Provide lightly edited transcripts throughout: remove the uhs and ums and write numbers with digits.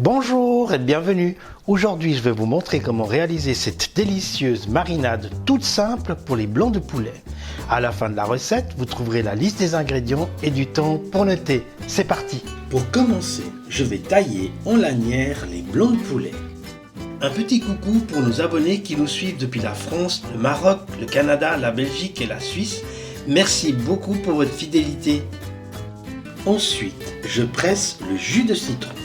Bonjour et bienvenue. Aujourd'hui, je vais vous montrer comment réaliser cette délicieuse marinade toute simple pour les blancs de poulet. À la fin de la recette, vous trouverez la liste des ingrédients et du temps pour noter. C'est parti. Pour commencer, je vais tailler en lanières les blancs de poulet. Un petit coucou pour nos abonnés qui nous suivent depuis la France, le Maroc, le Canada, la Belgique et la Suisse. Merci beaucoup pour votre fidélité. Ensuite, je presse le jus de citron.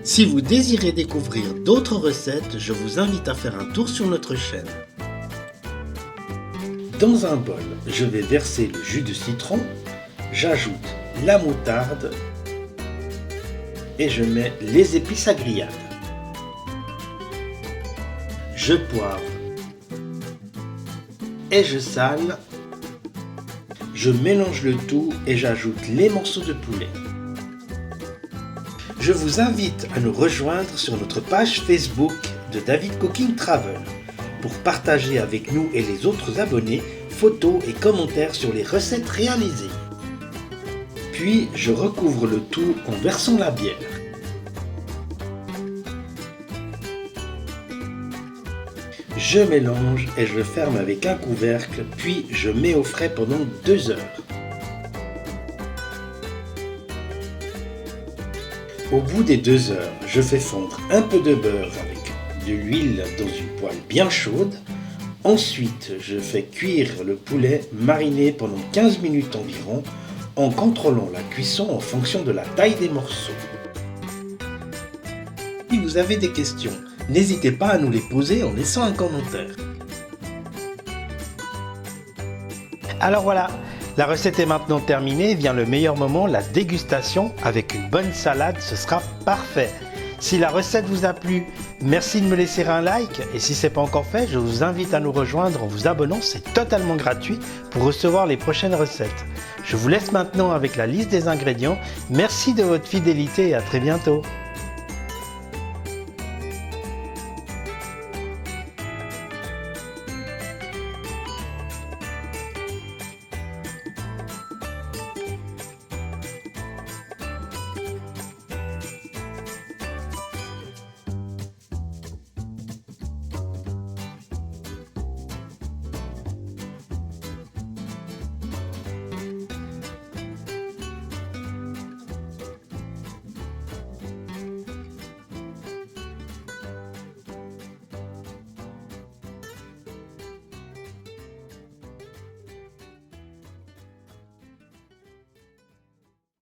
Si vous désirez découvrir d'autres recettes, je vous invite à faire un tour sur notre chaîne. Dans un bol, je vais verser le jus de citron, j'ajoute la moutarde et je mets les épices à grillade. Je poivre et je sale. Je mélange le tout et j'ajoute les morceaux de poulet. Je vous invite à nous rejoindre sur notre page Facebook de David Cooking Travel pour partager avec nous et les autres abonnés photos et commentaires sur les recettes réalisées. Puis je recouvre le tout en versant la bière. Je mélange et je ferme avec un couvercle, puis je mets au frais pendant 2 heures. Au bout des 2 heures, je fais fondre un peu de beurre avec de l'huile dans une poêle bien chaude. Ensuite, je fais cuire le poulet mariné pendant 15 minutes environ en contrôlant la cuisson en fonction de la taille des morceaux. Si vous avez des questions, n'hésitez pas à nous les poser en laissant un commentaire. Alors voilà, la recette est maintenant terminée, vient le meilleur moment, la dégustation. Avec une bonne salade, ce sera parfait. Si la recette vous a plu, merci de me laisser un like et si ce n'est pas encore fait, je vous invite à nous rejoindre en vous abonnant, c'est totalement gratuit pour recevoir les prochaines recettes. Je vous laisse maintenant avec la liste des ingrédients. Merci de votre fidélité et à très bientôt.